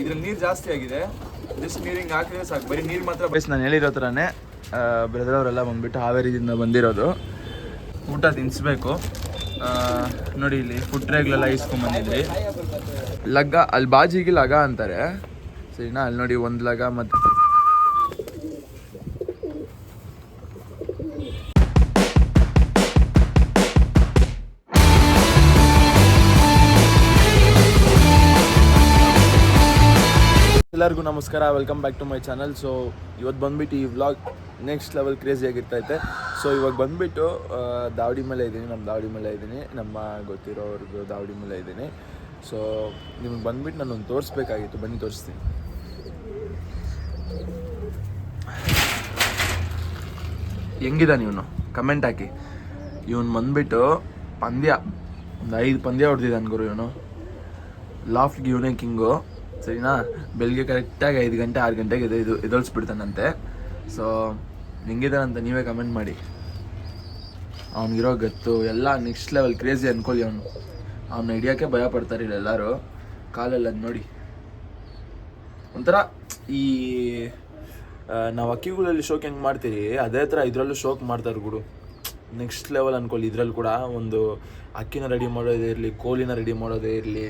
ಇದ್ರಲ್ಲಿ ನೀರು ಜಾಸ್ತಿ ಆಗಿದೆ. ಜಸ್ಟ್ ನೀರು ಹಿಂಗೆ ಹಾಕಿದ್ರೆ ಸಾಕು, ಬರೀ ನೀರು ಮಾತ್ರ. ಬಸ್ ನಾನು ಹೇಳಿರೋ ಥರನೇ ಬ್ರದರ್ ಅವರೆಲ್ಲ ಬಂದುಬಿಟ್ಟು ಹಾವೇರಿಯಿಂದ ಬಂದಿರೋದು. ಊಟ ತಿನ್ನಿಸ್ಬೇಕು. ನೋಡಿ ಇಲ್ಲಿ ಫುಡ್ ಟ್ರೇಗಳೆಲ್ಲ ಇಸ್ಕೊಂಬಂದಿದ್ರಿ. ಲಗ್ಗ ಅಲ್ಲಿ ಬಾಜಿಗೆ ಲಗ ಅಂತಾರೆ ಸರಿನಾ. ಅಲ್ಲಿ ನೋಡಿ ಒಂದು ಲಗ ಮತ್ತು ಎಲ್ಲರಿಗೂ ನಮಸ್ಕಾರ, welcome back to my channel. So ಇವತ್ತು ಬಂದುಬಿಟ್ಟು ಈ ವ್ಲಾಗ್ ನೆಕ್ಸ್ಟ್ ಲೆವೆಲ್ ಕ್ರೇಜಿ ಆಗಿರ್ತೈತೆ. ಸೊ ಇವಾಗ ಬಂದುಬಿಟ್ಟು ದಾವಡಿ ಮೇಲೆ ಇದ್ದೀನಿ, ನಮ್ಮ ದಾವಡಿ ಮೇಲೆ ಇದ್ದೀನಿ, ನಮ್ಮ ಗೊತ್ತಿರೋವ್ರದ್ದು ದಾವಡಿ ಮೇಲೆ ಇದ್ದೀನಿ. ಸೊ ನಿಮ್ಗೆ ಬಂದುಬಿಟ್ಟು ನಾನೊಂದು ತೋರಿಸ್ಬೇಕಾಗಿತ್ತು, ಬನ್ನಿ ತೋರಿಸ್ತೀನಿ. ಹೆಂಗಿದ್ದಾನೆ ಇವನು ಕಮೆಂಟ್ ಹಾಕಿ. ಇವನು ಬಂದುಬಿಟ್ಟು ಪಂದ್ಯ ಒಂದು 5 ಪಂದ್ಯ ಹೊಡೆದಿದ್ದಾನೆ ಗುರು. ಇವನು ಲಾಫ್ಟ್ಗೆ ಇವನೇ ಕಿಂಗು ಸರಿನಾ. ಬೆಳಿಗ್ಗೆ ಕರೆಕ್ಟಾಗಿ 5 ಗಂಟೆ 6 ಗಂಟೆಗೆ ಎದೊಳಿಸ್ಬಿಡ್ತಾನಂತೆ. ಸೊ ಹೆಂಗಿದಾನಂತ ನೀವೇ ಕಮೆಂಟ್ ಮಾಡಿ. ಅವ್ನಿಗಿರೋ ಗತ್ತು ಎಲ್ಲ ನೆಕ್ಸ್ಟ್ ಲೆವೆಲ್ ಕ್ರೇಜಿ ಅನ್ಕೊಳ್ಳಿ. ಅವ್ನ ಹಿಡಿಯೋಕ್ಕೆ ಭಯ ಪಡ್ತಾರೆ ಇಲ್ಲೆಲ್ಲರೂ. ಕಾಲೆಲ್ಲ ನೋಡಿ ಒಂಥರ ಈ ನಾವು ಅಕ್ಕಿಗಳಲ್ಲಿ ಶೋಕ್ ಹೆಂಗೆ ಮಾಡ್ತೀರಿ ಅದೇ ಥರ ಇದರಲ್ಲೂ ಶೋಕ್ ಮಾಡ್ತಾರೆ ಗುರು. ನೆಕ್ಸ್ಟ್ ಲೆವೆಲ್ ಅನ್ಕೊಳ್ಳಿ. ಇದರಲ್ಲಿ ಕೂಡ ಒಂದು ಅಕ್ಕಿನ ರೆಡಿ ಮಾಡೋದೇ ಇರಲಿ, ಕೋಳಿನ ರೆಡಿ ಮಾಡೋದೇ ಇರಲಿ,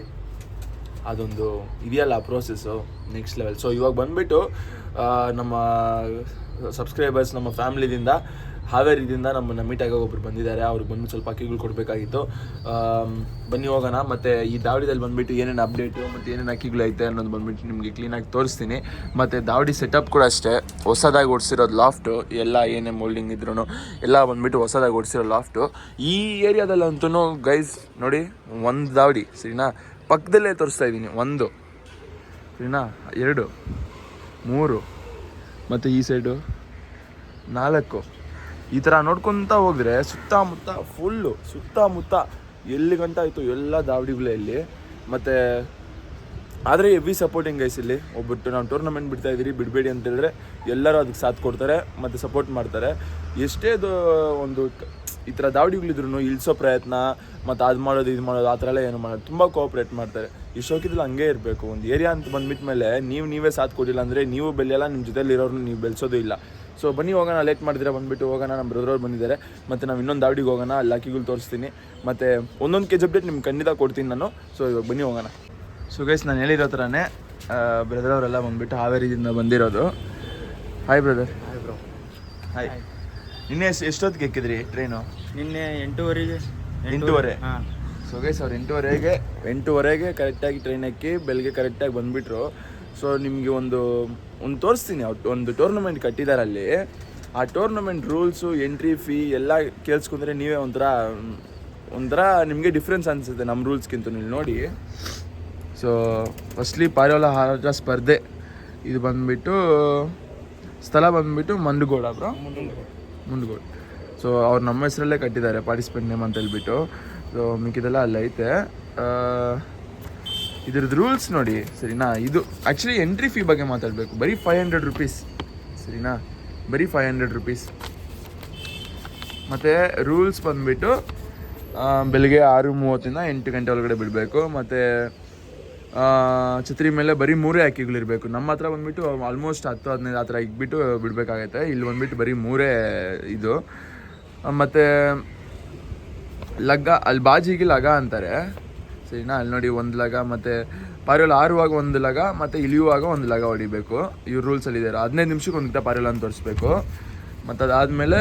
ಅದೊಂದು ಇದೆಯಲ್ಲ ಪ್ರೋಸೆಸ್ಸು ನೆಕ್ಸ್ಟ್ ಲೆವೆಲ್. ಸೊ ಇವಾಗ ಬಂದುಬಿಟ್ಟು ನಮ್ಮ ಸಬ್ಸ್ಕ್ರೈಬರ್ಸ್ ನಮ್ಮ ಫ್ಯಾಮ್ಲಿದಿಂದ ಹಾವೇರಿದಿಂದ ನಮ್ಮನ್ನು ಮೀಟಾಗಿ ಒಬ್ಬರು ಬಂದಿದ್ದಾರೆ. ಅವ್ರಿಗೆ ಬಂದು ಸ್ವಲ್ಪ ಅಕ್ಕಿಗಳು ಕೊಡಬೇಕಾಗಿತ್ತು. ಬನ್ನಿ ಹೋಗೋಣ. ಮತ್ತು ಈ ದಾವಡಿದಲ್ಲಿ ಬಂದುಬಿಟ್ಟು ಏನೇನು ಅಪ್ಡೇಟು ಮತ್ತು ಏನೇನು ಅಕ್ಕಿಗಳು ಐತೆ ಅನ್ನೋದು ಬಂದುಬಿಟ್ಟು ನಿಮಗೆ ಕ್ಲೀನಾಗಿ ತೋರಿಸ್ತೀನಿ. ಮತ್ತು ದಾವಡಿ ಸೆಟಪ್ ಕೂಡ ಅಷ್ಟೇ ಹೊಸದಾಗಿ ಓಡಿಸಿರೋದು ಲಾಫ್ಟು. ಎಲ್ಲ ಏನೇ ಮೋಲ್ಡಿಂಗ್ ಇದ್ರೂ ಎಲ್ಲ ಬಂದುಬಿಟ್ಟು ಹೊಸದಾಗಿ ಓಡಿಸಿರೋ ಲಾಫ್ಟು. ಈ ಏರಿಯಾದಲ್ಲಂತೂ ಗೈಸ್ ನೋಡಿ, ಒಂದು ದಾವಡಿ ಸರಿನಾ, ಪಕ್ಕದಲ್ಲೇ ತೋರಿಸ್ತಾ ಇದ್ದೀನಿ. 1 ಸರಿನಾ, 2 3 ಮತ್ತು ಈ ಸೈಡು 4. ಈ ಥರ ನೋಡ್ಕೊತ ಹೋದರೆ ಸುತ್ತಮುತ್ತ ಎಲ್ಲಿ ಗಂಟ ಆಯಿತು ಎಲ್ಲ ದಾವಡಿಗಳೇ ಇಲ್ಲಿ. ಮತ್ತು ಆದರೆ ಹೆವಿ ಸಪೋರ್ಟಿಂಗ್ ಗೈಸ್ ಇಲ್ಲಿ. ಒಬ್ಬಟ್ಟು ನಾವು ಟೂರ್ನಮೆಂಟ್ ಬಿಡ್ತಾಯಿದ್ದೀರಿ, ಬಿಡಬೇಡಿ ಅಂತ ಹೇಳಿದ್ರೆ ಎಲ್ಲರೂ ಅದಕ್ಕೆ ಸಾಥ್ ಕೊಡ್ತಾರೆ ಮತ್ತು ಸಪೋರ್ಟ್ ಮಾಡ್ತಾರೆ. ಎಷ್ಟೇ ಒಂದು ಈ ಥರ ದಾವಡಿಗಳಿದ್ರು ಇಳಿಸೋ ಪ್ರಯತ್ನ ಮತ್ತು ಅದು ಮಾಡೋದು ಇದು ಮಾಡೋದು ಆ ಥರ ಎಲ್ಲ ಏನು ಮಾಡೋದು, ತುಂಬ ಕೋಆಪ್ರೇಟ್ ಮಾಡ್ತಾರೆ. ಈ ಶೋಕಿದಲ್ಲಿ ಹಂಗೆ ಇರಬೇಕು. ಒಂದು ಏರಿಯಾ ಅಂತ ಬಂದ್ಬಿಟ್ಟ ಮೇಲೆ ನೀವೇ ಸಾಥ್ ಕೊಟ್ಟಿಲ್ಲ ಅಂದರೆ ನೀವು ಬೆಳೆಯಲ್ಲ, ನಿಮ್ಮ ಜೊತೆಲಿರೋರು ನೀವು ಬೆಳೆಸೋದು ಇಲ್ಲ. ಸೊ ಬನ್ನಿ ಹೋಗೋಣ, ಲೇಟ್ ಮಾಡಿದ್ರೆ ಬಂದುಬಿಟ್ಟು ಹೋಗೋಣ. ನಮ್ಮ ಬ್ರದರ್ ಬಂದಿದ್ದಾರೆ. ಮತ್ತು ನಾವು ಇನ್ನೊಂದು ದಾವಡಿಗೆ ಹೋಗೋಣ, ಅಲ್ಲಿ ಅಕ್ಕಿಗಳು ತೋರಿಸ್ತೀನಿ. ಮತ್ತು ಒಂದೊಂದು ಕೆಜಿ ಅಪ್ಡೇಟ್ ನಿಮ್ಗೆ ಖಂಡಿತ ಕೊಡ್ತೀನಿ ನಾನು. ಸೊ ಇವಾಗ ಬನ್ನಿ ಹೋಗೋಣ. ಸೊ ಗೈಸ್ ನಾನು ಹೇಳಿರೋ ಥರನೇ ಬ್ರದರ್ ಅವರೆಲ್ಲ ಬಂದುಬಿಟ್ಟು ಹಾವೇರಿಯಿಂದ ಬಂದಿರೋದು. Hi brother. Hi bro. Hi. ನಿನ್ನೆ ಎಷ್ಟೊತ್ತಿಗೆ ಎಕ್ಕಿದ್ರಿ ಟ್ರೈನು? ನಿನ್ನೆ 8:30. 8:30. ಹಾಂ. ಸೊ ಗೈಸ್ ಅವ್ರು 8:30ಗೆ ಕರೆಕ್ಟಾಗಿ ಟ್ರೈನ್ ಎಕ್ಕಿ ಬೆಳಗ್ಗೆ ಕರೆಕ್ಟಾಗಿ ಬಂದುಬಿಟ್ರು. ಸೊ ನಿಮಗೆ ಒಂದು ತೋರಿಸ್ತೀನಿ. ಒಂದು ಟೂರ್ನಮೆಂಟ್ ಕಟ್ಟಿದ್ದಾರೆ ಅಲ್ಲಿ. ಆ ಟೂರ್ನಮೆಂಟ್ ರೂಲ್ಸು, ಎಂಟ್ರಿ ಫೀ ಎಲ್ಲ ಕೇಳಿಸ್ಕೊಂಡ್ರೆ ನೀವೇ ಒಂಥರ ನಿಮಗೆ ಡಿಫ್ರೆನ್ಸ್ ಅನಿಸುತ್ತೆ ನಮ್ಮ ರೂಲ್ಸ್ಗಿಂತ. ನೀವು ನೋಡಿ. ಸೊ ಫಸ್ಟ್ಲಿ ಪಾರಿವಾಳ ಹಾರಾಟ ಸ್ಪರ್ಧೆ. ಇದು ಬಂದುಬಿಟ್ಟು ಸ್ಥಳ ಬಂದುಬಿಟ್ಟು ಮುಂಡಗೋಡ ಬ್ರೋ, ಮುಂಡಗೋಡ. ಸೊ ಅವ್ರು ನಮ್ಮ ಹೆಸರಲ್ಲೇ ಕಟ್ಟಿದ್ದಾರೆ, ಪಾರ್ಟಿಸಿಪೆಂಟ್ ನೇಮ್ ಅಂತ ಹೇಳ್ಬಿಟ್ಟು. ಸೊ ಮಿಕ್ಕಿದೆಲ್ಲ ಅಲ್ಲೈತೆ. ಇದ್ರದ್ದು ರೂಲ್ಸ್ ನೋಡಿ ಸರಿನಾ. ಇದು ಆ್ಯಕ್ಚುಲಿ ಎಂಟ್ರಿ ಫೀ ಬಗ್ಗೆ ಮಾತಾಡಬೇಕು. ಬರೀ 500 ರೂಪೀಸ್ ಸರಿನಾ, ಬರೀ 500 ರೂಪೀಸ್. ಮತ್ತು ರೂಲ್ಸ್ ಬಂದುಬಿಟ್ಟು ಬೆಳಗ್ಗೆ 6:30 8 ಗಂಟೆ ಒಳಗಡೆ ಬಿಡಬೇಕು. ಮತ್ತು ಛತ್ರಿ ಮೇಲೆ ಬರೀ 3 ಅಕ್ಕಿಗಳಿರಬೇಕು. ನಮ್ಮ ಹತ್ರ ಬಂದುಬಿಟ್ಟು ಆಲ್ಮೋಸ್ಟ್ 10-15 ಆ ಥರ ಇಕ್ಬಿಟ್ಟು ಬಿಡಬೇಕಾಗತ್ತೆ. ಇಲ್ಲಿ ಬಂದುಬಿಟ್ಟು ಬರೀ 3 ಇದು. ಮತ್ತು ಲಗ್ಗ ಅಲ್ಲಿ ಬಾಜಿಗೆ ಲಗ ಅಂತಾರೆ ಸರಿನಾ. ಅಲ್ಲಿ ನೋಡಿ ಒಂದು ಲಗ. ಮತ್ತು ಪಾರಿವಾಳ ಹಾರುವಾಗ 1 ಲಗ ಮತ್ತು ಇಳಿಯುವಾಗ 1 ಲಗ ಹೊಡಿಬೇಕು. ಇವ್ರು ರೂಲ್ಸಲ್ಲಿದ್ದಾರೆ. 15 ನಿಮಿಷಕ್ಕೆ 1 ಪಾರಿವಾಳ ಅಂತ ತೋರಿಸ್ಬೇಕು. ಮತ್ತು ಅದಾದಮೇಲೆ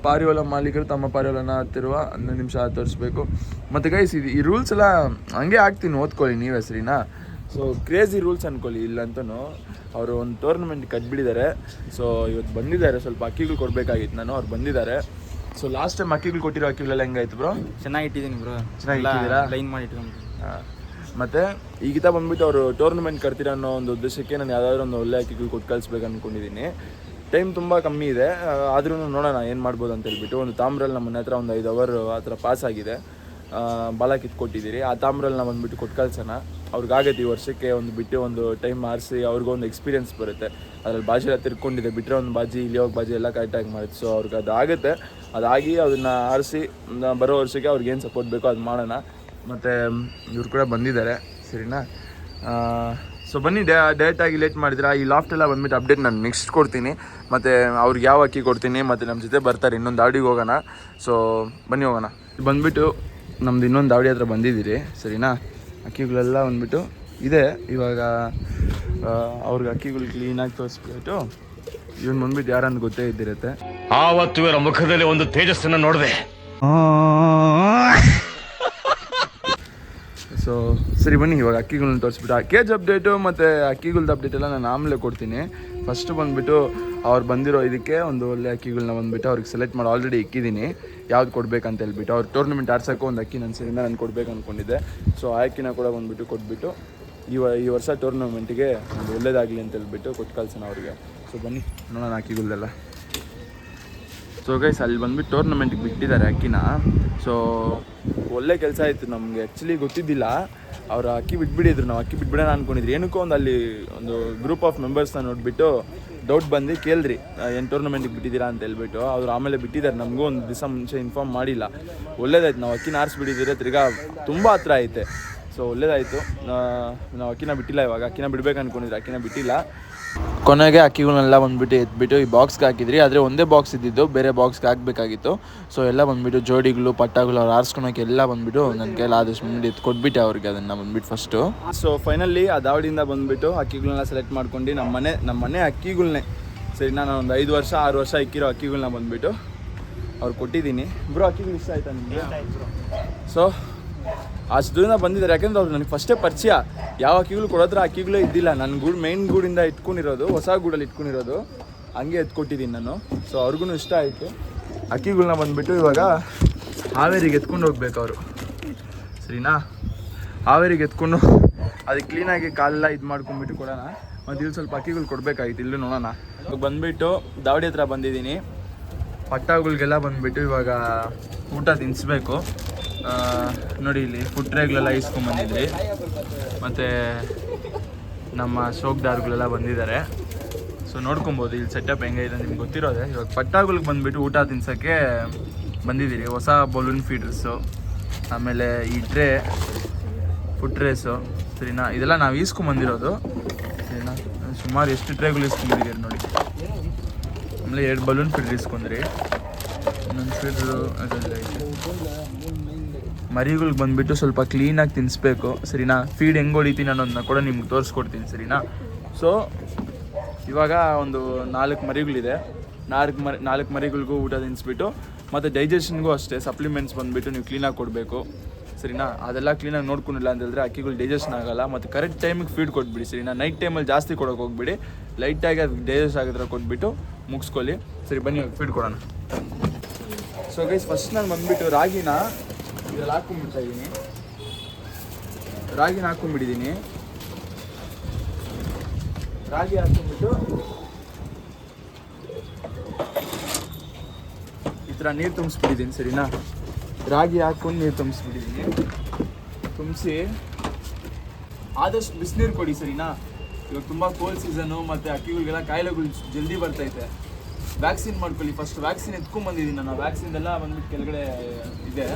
ಪಾರಿವಾಳ ಮಾಲೀಕರು ತಮ್ಮ ಪಾರಿವಾಳನ ಹತ್ತಿರುವ 15 ನಿಮಿಷ ತೋರಿಸ್ಬೇಕು. ಮತ್ತು ಗೈಸ್ ಈ ರೂಲ್ಸ್ ಎಲ್ಲ ಹಂಗೆ ಹಾಕ್ತೀನಿ, ಓದ್ಕೊಳ್ಳಿ ನೀವೇ ಸರಿನಾ. ಸೊ ಕ್ರೇಜಿ ರೂಲ್ಸ್ ಅಂದ್ಕೊಳ್ಳಿ. ಇಲ್ಲಂತೂ ಅವರು ಒಂದು ಟೂರ್ನಮೆಂಟ್ ಕಟ್ಬಿಟ್ಟಿದ್ದಾರೆ. ಸೊ ಇವತ್ತು ಬಂದಿದ್ದಾರೆ, ಸ್ವಲ್ಪ ಅಕ್ಕಿಗಳು ಕೊಡಬೇಕಾಗಿತ್ತು ನಾನು. ಅವ್ರು ಬಂದಿದ್ದಾರೆ. ಸೊ ಲಾಸ್ಟ್ ಟೈಮ್ ಅಕ್ಕಿಗಳು ಕೊಟ್ಟಿರೋ ಅಕ್ಕಿಗಳೆಲ್ಲ ಹೆಂಗಾಯ್ತು ಬ್ರೋ? ಚೆನ್ನಾಗಿಟ್ಟಿದ್ದೀನಿ ಬ್ರೋ. ಚೆನ್ನಾಗಿಟ್ಟಿದ್ದೀರಾ? ಲೈನ್ ಮಾಡಿ ಇಟ್ಕೊಂಡು. ಹಾಂ. ಮತ್ತು ಈಗಿತ ಬಂದುಬಿಟ್ಟು ಅವರು ಟೂರ್ನಮೆಂಟ್ ಕಟ್ತೀರ ಅನ್ನೋ ಒಂದು ಉದ್ದೇಶಕ್ಕೆ ನಾನು ಯಾವುದಾದ್ರೂ ಒಂದು ಒಳ್ಳೆ ಅಕ್ಕಿಗಳು ಕೊಟ್ಟು ಕಳಿಸ್ಬೇಕು ಅಂದ್ಕೊಂಡಿದ್ದೀನಿ. ಟೈಮ್ ತುಂಬ ಕಮ್ಮಿ ಇದೆ, ಆದ್ರೂ ನೋಡೋಣ ಏನು ಮಾಡ್ಬೋದು ಅಂತ ಹೇಳ್ಬಿಟ್ಟು. ಒಂದು ತಾಮ್ರಲ್ಲಿ ನಮ್ಮ ಮನೆ ಹತ್ರ ಒಂದು 5 ಅವರ್ ಆ ಥರ ಪಾಸ್ ಆಗಿದೆ. ಬಾಲ ಕಿತ್ಕೊಟ್ಟಿದ್ದೀರಿ. ಆ ತಾಮ್ರಲ್ಲಿ ನಾವು ಬಂದುಬಿಟ್ಟು ಕೊಟ್ಟು ಕಳ್ಸೋಣ. ಅವ್ರಿಗಾಗೈತೆ ಈ ವರ್ಷಕ್ಕೆ ಒಂದು ಟೈಮ್ ಆರಿಸಿ ಅವ್ರಿಗೊಂದು ಎಕ್ಸ್ಪೀರಿಯನ್ಸ್ ಬರುತ್ತೆ. ಅದ್ರಲ್ಲಿ ಬಾಜಿ ಎಲ್ಲ ತಿರ್ಕೊಂಡಿದೆ, ಬಿಟ್ಟರೆ ಒಂದು ಬಾಜಿ ಇಲ್ಲಿ ಹೋಗಿ ಬಾಜಿ ಎಲ್ಲ ಕರೆಕ್ಟಾಗಿ ಮಾಡುತ್ತೆ. ಸೊ ಅವ್ರಿಗೆ ಅದಾಗುತ್ತೆ. ಅದಾಗಿ ಅದನ್ನು ಆರಿಸಿ ಬರೋ ವರ್ಷಕ್ಕೆ ಅವ್ರಿಗೇನು ಸಪೋರ್ಟ್ ಬೇಕೋ ಅದು ಮಾಡೋಣ. ಮತ್ತು ಇವ್ರು ಕೂಡ ಬಂದಿದ್ದಾರೆ ಸರಿನಾ. ಸೊ ಬನ್ನಿ ಡೈರೆಕ್ಟಾಗಿ ಲೇಟ್ ಮಾಡಿದ್ರೆ ಈ ಲಾಫ್ಟ್ ಎಲ್ಲ ಬಂದ್ಬಿಟ್ಟು ಅಪ್ಡೇಟ್ ನಾನು ನೆಕ್ಸ್ಟ್ ಕೊಡ್ತೀನಿ, ಮತ್ತು ಅವ್ರಿಗೆ ಯಾವ ಅಕ್ಕಿ ಕೊಡ್ತೀನಿ, ಮತ್ತು ನಮ್ಮ ಜೊತೆ ಬರ್ತಾರೆ ಇನ್ನೊಂದು ದಾವಡಿಗೆ ಹೋಗೋಣ. ಸೊ ಬನ್ನಿ ಹೋಗೋಣ. ಬಂದುಬಿಟ್ಟು ನಮ್ದು ಇನ್ನೊಂದು ದಾವಡಿ ಹತ್ರ ಬಂದಿದ್ದೀರಿ ಸರಿನಾ. ಅಕ್ಕಿಗಳೆಲ್ಲ ಬಂದ್ಬಿಟ್ಟು ಇದೆ. ಇವಾಗ ಅವ್ರಿಗೆ ಅಕ್ಕಿಗಳು ಕ್ಲೀನಾಗಿ ತೋರಿಸ್ಬಿಟ್ಟು ಇವನು ಬಂದ್ಬಿಟ್ಟು ಯಾರಂತ ಗೊತ್ತೇ ಇದ್ದಿರುತ್ತೆ. ಆವತ್ತು ಇವರ ಮುಖದಲ್ಲಿ ಒಂದು ತೇಜಸ್ಸನ್ನು ನೋಡಿದೆ. ಸೊ ಸರಿ ಬನ್ನಿ ಇವಾಗ ಅಕ್ಕಿಗಳನ್ನ ತೋರಿಸ್ಬಿಟ್ಟು ಕೇಜ್ ಅಪ್ಡೇಟು ಮತ್ತು ಅಕ್ಕಿಗಳ್ದು ಅಪ್ಡೇಟ್ ಎಲ್ಲ ನಾನು ಆಮೇಲೆ ಕೊಡ್ತೀನಿ. ಫಸ್ಟು ಬಂದುಬಿಟ್ಟು ಅವ್ರು ಬಂದಿರೋ ಇದಕ್ಕೆ ಒಂದು ಒಳ್ಳೆ ಅಕ್ಕಿಗಳನ್ನ ಬಂದುಬಿಟ್ಟು ಅವ್ರಿಗೆ ಸೆಲೆಕ್ಟ್ ಮಾಡಿ ಆಲ್ರೆಡಿ ಇಕ್ಕಿದ್ದೀನಿ ಯಾವ್ದು ಕೊಡಬೇಕಂತ ಹೇಳ್ಬಿಟ್ಟು. ಅವ್ರು ಟೂರ್ನಮೆಂಟ್ ಆಡ್ಸೋಕ್ಕೂ ಒಂದು ಅಕ್ಕಿ ನನ್ನ ಸರಿಯಿಂದ ನಾನು ಕೊಡಬೇಕು ಅಂದ್ಕೊಂಡಿದ್ದೆ. ಸೊ ಆ ಅಕ್ಕಿನ ಕೂಡ ಬಂದುಬಿಟ್ಟು ಕೊಟ್ಬಿಟ್ಟು ಈ ವರ್ಷ ಟೂರ್ನಮೆಂಟಿಗೆ ಒಂದು ಒಳ್ಳೇದಾಗಲಿ ಅಂತ ಹೇಳ್ಬಿಟ್ಟು ಕೊಟ್ಟು ಕಳ್ಸೋಣ ಅವ್ರಿಗೆ. ಸೊ ಬನ್ನಿ ನೋಡೋಣ ಅಕ್ಕಿಗಳ್ದೆಲ್ಲ. ಸೊ ಗೈಸ್ ಅಲ್ಲಿ ಬಂದ್ಬಿಟ್ಟು ಟೂರ್ನಮೆಂಟಿಗೆ ಬಿಟ್ಟಿದ್ದಾರೆ ಅಕ್ಕಿನ. ಸೊ ಒಳ್ಳೆ ಕೆಲಸ ಆಯಿತು ನಮಗೆ. ಆ್ಯಕ್ಚುಲಿ ಗೊತ್ತಿದ್ದಿಲ್ಲ, ಅವ್ರು ಅಕ್ಕಿ ಬಿಟ್ಬಿಟ್ಟಿದ್ರು. ನಾವು ಅಕ್ಕಿ ಬಿಟ್ಬಿಡೋಣ ಅಂದ್ಕೊಂಡಿದ್ರಿ. ಏನಕ್ಕೋ ಅಲ್ಲಿ ಒಂದು ಗ್ರೂಪ್ ಆಫ್ ಮೆಂಬರ್ಸ್ನ ನೋಡಿಬಿಟ್ಟು ಡೌಟ್ ಬಂದು ಕೇಳಿದ್ರಿ ಏನು ಟೂರ್ನಮೆಂಟಿಗೆ ಬಿಟ್ಟಿದ್ದೀರಾ ಅಂತ ಹೇಳ್ಬಿಟ್ಟು. ಅವ್ರು ಆಮೇಲೆ ಬಿಟ್ಟಿದ್ದಾರೆ. ನಮಗೂ ಒಂದು ದಿವಸ ಮುಂಚೆ ಇನ್ಫಾರ್ಮ್ ಮಾಡಿಲ್ಲ. ಒಳ್ಳೇದಾಯ್ತು, ನಾವು ಅಕ್ಕಿನ ಆರಿಸ್ಬಿಟ್ಟಿದ್ದೀರ. ತಿರ್ಗಾ ತುಂಬ ಹತ್ರ ಐತೆ. ಸೊ ಒಳ್ಳೇದಾಯಿತು. ನಾವು ಅಕ್ಕಿನ ಬಿಟ್ಟಿಲ್ಲ. ಇವಾಗ ಅಕ್ಕಿನ ಬಿಡ್ಬೇಕು ಅಂದ್ಕೊಂಡಿದ್ರಿ, ಅಕ್ಕಿನ ಬಿಟ್ಟಿಲ್ಲ. ಕೊನೆಗೆ ಅಕ್ಕಿಗಳನ್ನೆಲ್ಲ ಬಂದುಬಿಟ್ಟು ಎತ್ಬಿಟ್ಟು ಈ ಬಾಕ್ಸ್ಗೆ ಹಾಕಿದ್ರಿ. ಆದರೆ ಒಂದೇ ಬಾಕ್ಸ್ ಇದ್ದಿದ್ದು, ಬೇರೆ ಬಾಕ್ಸ್ಗೆ ಹಾಕಬೇಕಾಗಿತ್ತು. ಸೊ ಎಲ್ಲ ಬಂದುಬಿಟ್ಟು ಜೋಡಿಗಳು ಪಟ್ಟಾಗಳು ಅವ್ರು ಆರಿಸ್ಕೊಳಕ್ಕೆ ಎಲ್ಲ ಬಂದುಬಿಟ್ಟು ನನ್ನ ಕೈಲಿ ಆದಷ್ಟು ಬಂದುಬಿಟ್ಟು ಎತ್ತು ಕೊಟ್ಬಿಟ್ಟೆ ಅವ್ರಿಗೆ ಅದನ್ನು ಬಂದುಬಿಟ್ಟು ಫಸ್ಟು. ಸೊ ಫೈನಲಿ ಆ ದಾವಡಿಯಿಂದ ಬಂದುಬಿಟ್ಟು ಅಕ್ಕಿಗಳನ್ನೆಲ್ಲ ಸೆಲೆಕ್ಟ್ ಮಾಡ್ಕೊಂಡು ನಮ್ಮ ಮನೆ ಅಕ್ಕಿಗಳನ್ನೇ ಸರಿ ನಾನು ಒಂದು 5 ವರ್ಷ 6 ವರ್ಷ ಇಕ್ಕಿರೋ ಅಕ್ಕಿಗಳನ್ನ ಬಂದುಬಿಟ್ಟು ಅವ್ರು ಕೊಟ್ಟಿದ್ದೀನಿ. ಬ್ರೋ ಅಕ್ಕಿಗಳು ಇಷ್ಟ ಆಯ್ತಾ ನಿಮಗೆ? ಸೊ ಅಷ್ಟು ದೂರದಿಂದ ಬಂದಿದ್ದಾರೆ. ಯಾಕೆಂದ್ರೆ ಅವ್ರು ನನಗೆ ಫಸ್ಟೇ ಪರಿಚಯ. ಯಾವ ಅಕ್ಕಿಗಳು ಕೊಡೋದ್ರ ಅಕ್ಕಿಗಳೇ ಇದ್ದಿಲ್ಲ. ನನ್ನ ಗೂಡು ಮೇನ್ ಗೂಡಿಂದ ಇಟ್ಕೊಂಡಿರೋದು, ಹೊಸ ಗೂಡಲ್ಲಿ ಇಟ್ಕೊಂಡಿರೋದು, ಹಂಗೆ ಎತ್ಕೊಟ್ಟಿದ್ದೀನಿ ನಾನು. ಸೊ ಅವ್ರಿಗೂ ಇಷ್ಟ ಆಯಿತು. ಅಕ್ಕಿಗಳನ್ನ ಬಂದುಬಿಟ್ಟು ಇವಾಗ ಹಾವೇರಿಗೆ ಎತ್ಕೊಂಡು ಹೋಗ್ಬೇಕು ಅವರು ಸರಿನಾ. ಹಾವೇರಿಗೆ ಎತ್ಕೊಂಡು ಅದಕ್ಕೆ ಕ್ಲೀನಾಗಿ ಕಾಲೆಲ್ಲ ಇದು ಮಾಡ್ಕೊಂಡ್ಬಿಟ್ಟು ಕೊಡೋಣ. ಮತ್ತು ಇಲ್ಲಿ ಸ್ವಲ್ಪ ಅಕ್ಕಿಗಳು ಕೊಡಬೇಕಾಗಿತ್ತು. ಇಲ್ಲೂ ನೋಡೋಣ. ಇವಾಗ ಬಂದುಬಿಟ್ಟು ದಾವಡಿ ಹತ್ರ ಬಂದಿದ್ದೀನಿ. ಪಟ್ಟಗಳಿಗೆಲ್ಲ ಬಂದುಬಿಟ್ಟು ಇವಾಗ ಊಟ ತಿನ್ನಿಸ್ಬೇಕು. ನೋಡಿ ಇಲ್ಲಿ ಫುಡ್ ಟ್ರೇಗಳೆಲ್ಲ ಇಸ್ಕೊಂಡ್ಬಂದಿದ್ರಿ. ಮತ್ತು ನಮ್ಮ ಶೋಕ್ದಾರ್ಗಳೆಲ್ಲ ಬಂದಿದ್ದಾರೆ. ಸೊ ನೋಡ್ಕೊಬೋದು ಇಲ್ಲಿ ಸೆಟಪ್ ಹೆಂಗೆ ಇದೆ ನಿಮ್ಗೆ ಗೊತ್ತಿರೋದೆ. ಇವಾಗ ಪಟ್ಟಗಳಿಗೆ ಬಂದುಬಿಟ್ಟು ಊಟ ತಿನ್ಸೋಕ್ಕೆ ಬಂದಿದ್ದೀರಿ. ಹೊಸ ಬಲೂನ್ ಫೀಡರ್ಸು, ಆಮೇಲೆ ಈ ಟ್ರೇ ಫುಡ್ ಟ್ರೇಸು ಸರಿನಾ. ಇದೆಲ್ಲ ನಾವು ಈಸ್ಕೊಂಬಂದಿರೋದು ಸರಿನಾ. ಸುಮಾರು ಎಷ್ಟು ಟ್ರೇಗಳು ಇಸ್ಕೊಂಬಂದಿದ್ದೀರಿ ನೋಡಿ. ಆಮೇಲೆ 2 ಬಲೂನ್ ಫೀಡರ್ ಇಸ್ಕೊಂಡ್ರಿ. ಇನ್ನೊಂದು ಫೀಡ್ರು ಅದೆಲ್ಲ ಐತೆ. ಮರಿಗಳಿಗೆ ಬಂದುಬಿಟ್ಟು ಸ್ವಲ್ಪ ಕ್ಲೀನಾಗಿ ತಿನ್ನಿಸ್ಬೇಕು ಸರಿನಾ. ಫೀಡ್ ಹೆಂಗೆ ಹೊಡಿತೀನಿ ಅನ್ನೋದನ್ನ ಕೂಡ ನಿಮ್ಗೆ ತೋರಿಸ್ಕೊಡ್ತೀನಿ ಸರಿನಾ. ಸೊ ಇವಾಗ ಒಂದು 4 ಮರಿಗಳಿದೆ. 4 ಮರಿಗಳಿಗೂ ಊಟ ತಿನ್ನಿಸ್ಬಿಟ್ಟು, ಮತ್ತು ಡೈಜೆಷನ್ಗೂ ಅಷ್ಟೇ ಸಪ್ಲಿಮೆಂಟ್ಸ್ ಬಂದುಬಿಟ್ಟು ನೀವು ಕ್ಲೀನಾಗಿ ಕೊಡಬೇಕು ಸರಿನಾ. ಅದೆಲ್ಲ ಕ್ಲೀನಾಗಿ ನೋಡ್ಕೊಂಡಿಲ್ಲ ಅಂತ ಹೇಳಿದ್ರೆ ಅಕ್ಕಿಗಳು ಡೈಜೆಷನ್ ಆಗೋಲ್ಲ. ಮತ್ತು ಕರೆಕ್ಟ್ ಟೈಮಿಗೆ ಫೀಡ್ ಕೊಟ್ಬಿಡಿ ಸರಿನಾ. ನೈಟ್ ಟೈಮಲ್ಲಿ ಜಾಸ್ತಿ ಕೊಡೋಕೆ ಹೋಗ್ಬಿಡಿ. ಲೈಟಾಗಿ ಅದು ಡೈಜೆಸ್ಟ್ ಆಗಿದ್ರೆ ಕೊಟ್ಬಿಟ್ಟು ಮುಗಿಸ್ಕೊಳ್ಳಿ. ಸರಿ ಬನ್ನಿ ಫೀಡ್ ಕೊಡೋಣ. ಸೊ ಗೈಸ್ ಫಸ್ಟ್ ನಾನು ಬಂದುಬಿಟ್ಟು ರಾಗಿನ ಇದರಲ್ಲಿ ಹಾಕ್ಕೊಂಡ್ಬಿಡ್ತಾ ಇದ್ದೀನಿ. ರಾಗಿನ ಹಾಕ್ಕೊಂಡ್ಬಿಟ್ಟಿದ್ದೀನಿ. ರಾಗಿ ಹಾಕ್ಕೊಂಡ್ಬಿಟ್ಟು ಈ ಥರ ನೀರು ತುಂಬಿಸ್ಬಿಟ್ಟಿದ್ದೀನಿ ಸರಿನಾ. ರಾಗಿ ಹಾಕ್ಕೊಂಡು ನೀರು ತುಂಬಿಸ್ಬಿಟ್ಟಿದ್ದೀನಿ. ತುಂಬಿಸಿ ಆದಷ್ಟು ಬಿಸಿನೀರು ಕೊಡಿ ಸರಿನಾ. ಇವಾಗ ತುಂಬ ಕೋಲ್ಡ್ ಸೀಸನು, ಮತ್ತು ಅಕ್ಕಿಗಳಿಗೆಲ್ಲ ಕಾಯಿಲೆಗಳು ಜಲ್ದಿ ಬರ್ತೈತೆ. ವ್ಯಾಕ್ಸಿನ್ ಮಾಡ್ಕೊಳ್ಳಿ. ಫಸ್ಟ್ ವ್ಯಾಕ್ಸಿನ್ ಎತ್ಕೊಂಡ್ಬಂದಿದ್ದೀನಿ ನಾನು. ವ್ಯಾಕ್ಸಿನ್ದೆಲ್ಲ ಬಂದ್ಬಿಟ್ಟು ಕೆಳಗಡೆ ಇದೆ.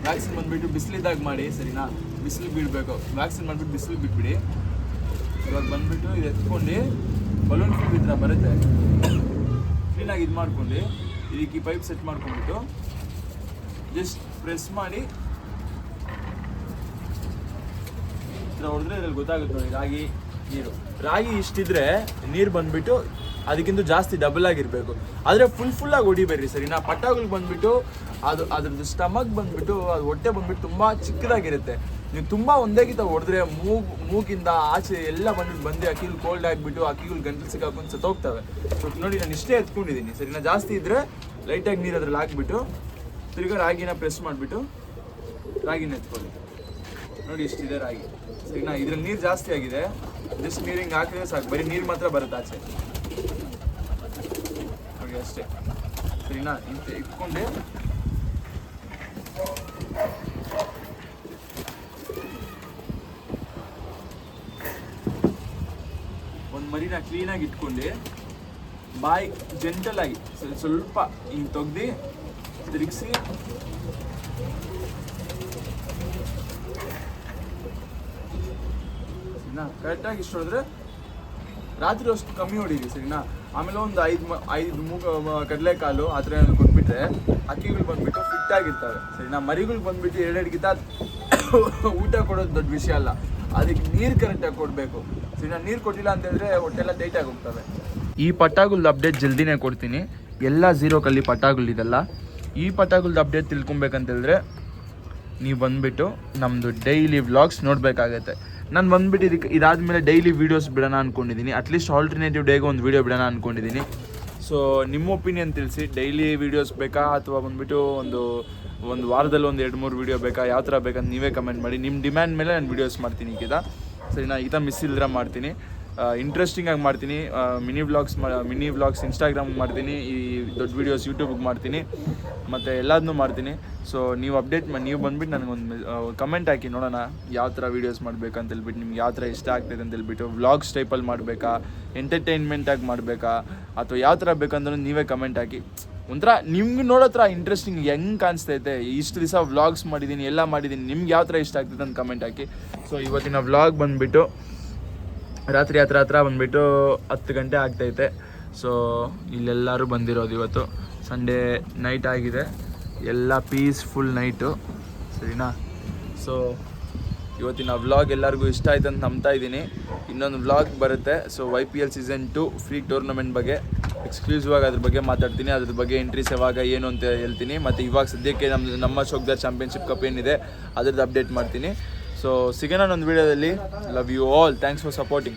ವ್ಯಾಕ್ಸಿನ್ ಬಂದುಬಿಟ್ಟು ಬಿಸಿಲಿದ್ದಾಗ ಮಾಡಿ ಸರಿನಾ. ಬಿಸಿಲು ಬಿಡಬೇಕು. ವ್ಯಾಕ್ಸಿನ್ ಮಾಡಿಬಿಟ್ಟು ಬಿಸಿಲು ಬಿಟ್ಬಿಡಿ. ಇವಾಗ ಬಂದುಬಿಟ್ಟು ಇದು ಎತ್ಕೊಂಡು ಬಲೂನ್ ಫೀಡ್ ಥರ ಬರುತ್ತೆ. ಕ್ಲೀನಾಗಿ ಇದು ಮಾಡ್ಕೊಂಡು ಇದಕ್ಕೆ ಈ ಪೈಪ್ ಸೆಟ್ ಮಾಡ್ಕೊಂಡ್ಬಿಟ್ಟು ಜಸ್ಟ್ ಪ್ರೆಸ್ ಮಾಡಿ ಈ ಥರ ಹೊಡೆದ್ರೆ ಇದ್ರಲ್ಲಿ ಗೊತ್ತಾಗುತ್ತೆ ನೋಡಿ. ನೀರು ರಾಗಿ ಇಷ್ಟಿದ್ರೆ ನೀರು ಬಂದುಬಿಟ್ಟು ಅದಕ್ಕಿಂತ ಜಾಸ್ತಿ ಡಬಲ್ ಆಗಿರಬೇಕು. ಆದರೆ ಫುಲ್ಲಾಗಿ ಹೊಡಿಬೇಡ್ರಿ ಸರಿನಾ. ಪಟ್ಟಗಳಿಗೆ ಬಂದುಬಿಟ್ಟು ಅದ್ರದ್ದು ಸ್ಟಮಕ್ ಬಂದುಬಿಟ್ಟು ಅದು ಹೊಟ್ಟೆ ಬಂದುಬಿಟ್ಟು ತುಂಬ ಚಿಕ್ಕದಾಗಿರುತ್ತೆ. ನೀವು ತುಂಬ ಒಂದೇಗಿಂತ ಹೊಡೆದ್ರೆ ಮೂಗಿಂದ ಆಚೆ ಎಲ್ಲ ಬಂದು ಅಕ್ಕಿಗಳು ಕೋಲ್ಡ್ ಆಗಿಬಿಟ್ಟು ಅಕ್ಕಿಗಳು ಗಂಟಲು ಸಿಕ್ಕಾಕೊಂಡು ಸತ್ತೋಗ್ತವೆ. ಸೊ ನೋಡಿ ನಾನು ಇಷ್ಟೇ ಎತ್ಕೊಂಡಿದ್ದೀನಿ ಸರಿನಾ. ಜಾಸ್ತಿ ಇದ್ದರೆ ಲೈಟಾಗಿ ನೀರು ಅದ್ರಲ್ಲಿ ಹಾಕ್ಬಿಟ್ಟು ತಿರ್ಗಾ ರಾಗಿನ ಪ್ರೆಸ್ ಮಾಡಿಬಿಟ್ಟು ರಾಗಿನ ಎತ್ಕೊಳ್ಳಿ. ನೋಡಿ ಇಷ್ಟಿದೆ ರಾಗಿ ಸರಿನಾ. ಇದ್ರಲ್ಲಿ ನೀರು ಜಾಸ್ತಿ ಆಗಿದೆ. ಜಸ್ಟ್ ನೀರು ಹಿಂಗೆ ಹಾಕಿದ್ರೆ ಸಾಕು. ಬರೀ ನೀರು ಮಾತ್ರ ಬರುತ್ತೆ ಆಚೆ ನೋಡಿ ಅಷ್ಟೇ ಸರಿನಾ. ಇಟ್ಕೊಂಡೆ ಒಂದು ಮರಿನ ಕ್ಲೀನಾಗಿ ಇಟ್ಕೊಂಡು ಬಾಯಿ ಜೆಂಟಲ್ ಆಗಿ ಸ್ವಲ್ಪ ಹಿಂಗೆ ತೆಗ್ದು ತಿರುಗಿಸಿ ಸರಿನಾ. ಕರೆಕ್ಟಾಗಿ ಇಷ್ಟು ಹೊಡೆದ್ರೆ ರಾತ್ರಿ ಅಷ್ಟು ಕಮ್ಮಿ ಹೊಡೀರಿ ಸರಿನಾ. ಆಮೇಲೆ ಒಂದು ಐದು ಕಡಲೆಕಾಲು ಆ ಥರ ಏನಾದ್ರು ಕೊಟ್ಬಿಟ್ರೆ ಹಕ್ಕಿಗಳು ಬಂದ್ಬಿಟ್ಟು ಫಿಟ್ ಆಗಿರ್ತವೆ ಸರಿನಾ. ಮರಿಗಳು ಬಂದ್ಬಿಟ್ಟು 2 ಗಿತ ಊಟ ಕೊಡೋದು ದೊಡ್ಡ ವಿಷಯ ಅಲ್ಲ, ಅದಕ್ಕೆ ನೀರು ಕರೆಕ್ಟಾಗಿ ಕೊಡಬೇಕು ಸರಿನಾ. ನೀರು ಕೊಟ್ಟಿಲ್ಲ ಅಂತಂದರೆ ಹೊಟ್ಟೆಲ್ಲ ಟೈಟಾಗಿ ಹೋಗ್ತವೆ. ಈ ಪಟಾಗುಲ್ದು ಅಪ್ಡೇಟ್ ಜಲ್ದಿನೇ ಕೊಡ್ತೀನಿ. ಎಲ್ಲ 0 ಕಲ್ಲಿ ಪಟಾಗುಲಿದೆಲ್ಲ. ಈ ಪಟಾಗುಲ್ದು ಅಪ್ಡೇಟ್ ತಿಳ್ಕೊಬೇಕಂತೇಳಿದ್ರೆ ನೀವು ಬಂದುಬಿಟ್ಟು ನಮ್ಮದು ಡೈಲಿ ವ್ಲಾಗ್ಸ್ ನೋಡಬೇಕಾಗತ್ತೆ. ನಾನು ಬಂದುಬಿಟ್ಟು ಇದಾದಮೇಲೆ ಡೈಲಿ ವೀಡಿಯೋಸ್ ಬಿಡೋಣ ಅಂದ್ಕೊಂಡಿದ್ದೀನಿ. ಅಟ್ಲೀಸ್ಟ್ ಆಲ್ಟರ್ನೇಟಿವ್ ಡೇಗೆ ಒಂದು ವೀಡಿಯೋ ಬಿಡೋಣ ಅಂದ್ಕೊಂಡಿದ್ದೀನಿ. ಸೊ ನಿಮ್ಮ ಒಪಿನಿಯನ್ ತಿಳಿಸಿ, ಡೈಲಿ ವೀಡಿಯೋಸ್ ಬೇಕಾ ಅಥವಾ ಬಂದುಬಿಟ್ಟು ಒಂದು ವಾರದಲ್ಲಿ ಒಂದು 2-3 ವೀಡಿಯೋ ಬೇಕಾ, ಯಾವ ಥರ ಬೇಕಂತ ನೀವೇ ಕಮೆಂಟ್ ಮಾಡಿ. ನಿಮ್ಮ ಡಿಮ್ಯಾಂಡ್ ಮೇಲೆ ನಾನು ವೀಡಿಯೋಸ್ ಮಾಡ್ತೀನಿ ಈಗಿದ ಸರಿನಾ. ಈತ ಮಿಸ್ ಇಲ್ದಿರ ಮಾಡ್ತೀನಿ, ಇಂಟ್ರೆಸ್ಟಿಂಗಾಗಿ ಮಾಡ್ತೀನಿ. ಮಿನಿ ವ್ಲಾಗ್ಸ್ ಇನ್ಸ್ಟಾಗ್ರಾಮ್ಗೆ ಮಾಡ್ತೀನಿ, ಈ ದೊಡ್ಡ ವೀಡಿಯೋಸ್ ಯೂಟ್ಯೂಬ್ಗೆ ಮಾಡ್ತೀನಿ, ಮತ್ತು ಎಲ್ಲದನ್ನೂ ಮಾಡ್ತೀನಿ. ಸೊ ನೀವು ಅಪ್ಡೇಟ್ ಮಾಡಿ, ನೀವು ಬಂದುಬಿಟ್ಟು ನನಗೊಂದು ಕಮೆಂಟ್ ಹಾಕಿ ನೋಡೋಣ ಯಾವ ಥರ ವೀಡಿಯೋಸ್ ಮಾಡಬೇಕಂತ ಹೇಳ್ಬಿಟ್ಟು, ನಿಮ್ಗೆ ಯಾವ ಥರ ಇಷ್ಟ ಆಗ್ತದೆ ಅಂತ ಹೇಳ್ಬಿಟ್ಟು. ವ್ಲಾಗ್ಸ್ ಟೈಪಲ್ಲಿ ಮಾಡಬೇಕಾ, ಎಂಟರ್ಟೈನ್ಮೆಂಟಾಗಿ ಮಾಡಬೇಕಾ, ಅಥವಾ ಯಾವ ಥರ ಬೇಕಂದ್ರೂ ನೀವೇ ಕಮೆಂಟ್ ಹಾಕಿ. ಒಂಥರ ನಿಮ್ಗೆ ನೋಡೋ ಥರ ಇಂಟ್ರೆಸ್ಟಿಂಗ್ ಹೆಂಗೆ ಕಾಣಿಸ್ತೈತೆ, ಇಷ್ಟು ದಿವಸ ವ್ಲಾಗ್ಸ್ ಮಾಡಿದ್ದೀನಿ, ಎಲ್ಲ ಮಾಡಿದ್ದೀನಿ, ನಿಮ್ಗೆ ಯಾವ ಥರ ಇಷ್ಟ ಆಗ್ತದೆ ಅಂತ ಕಮೆಂಟ್ ಹಾಕಿ. ಸೊ ಇವತ್ತಿನ ವ್ಲಾಗ್ ಬಂದುಬಿಟ್ಟು ರಾತ್ರಿ ಹತ್ರ ಬಂದುಬಿಟ್ಟು 10 ಗಂಟೆ ಆಗ್ತೈತೆ. ಸೊ ಇಲ್ಲೆಲ್ಲರೂ ಬಂದಿರೋದು ಇವತ್ತು ಸಂಡೇ ನೈಟ್ ಆಗಿದೆ, ಎಲ್ಲ ಪೀಸ್ಫುಲ್ ನೈಟು ಸರಿನಾ. ಸೊ ಇವತ್ತಿನ ವ್ಲಾಗ್ ಎಲ್ಲರಿಗೂ ಇಷ್ಟ ಆಯ್ತು ಅಂತ ನಂಬ್ತಾ ಇದ್ದೀನಿ. ಇನ್ನೊಂದು ವ್ಲಾಗ್ ಬರುತ್ತೆ. So YPL season 2 free tournament ಬಗ್ಗೆ ಎಕ್ಸ್ಕ್ಲೂಸಿವ್ ಆಗಿ ಅದ್ರ ಬಗ್ಗೆ ಮಾತಾಡ್ತೀನಿ. ಅದ್ರ ಬಗ್ಗೆ ಎಂಟ್ರೀಸ್ ಯಾವಾಗ ಏನು ಅಂತ ಹೇಳ್ತೀನಿ. ಮತ್ತು ಇವಾಗ ಸದ್ಯಕ್ಕೆ ನಮ್ಮ ಚೌಕ್ದಾರ್ ಚಾಂಪಿಯನ್ಶಿಪ್ ಕಪ್ ಏನಿದೆ ಅದ್ರದ್ದು ಅಪ್ಡೇಟ್ ಮಾಡ್ತೀನಿ. ಸೊ ಸಿಗೋಣ ಒಂದು ವೀಡಿಯೋದಲ್ಲಿ. Love you all, thanks for supporting.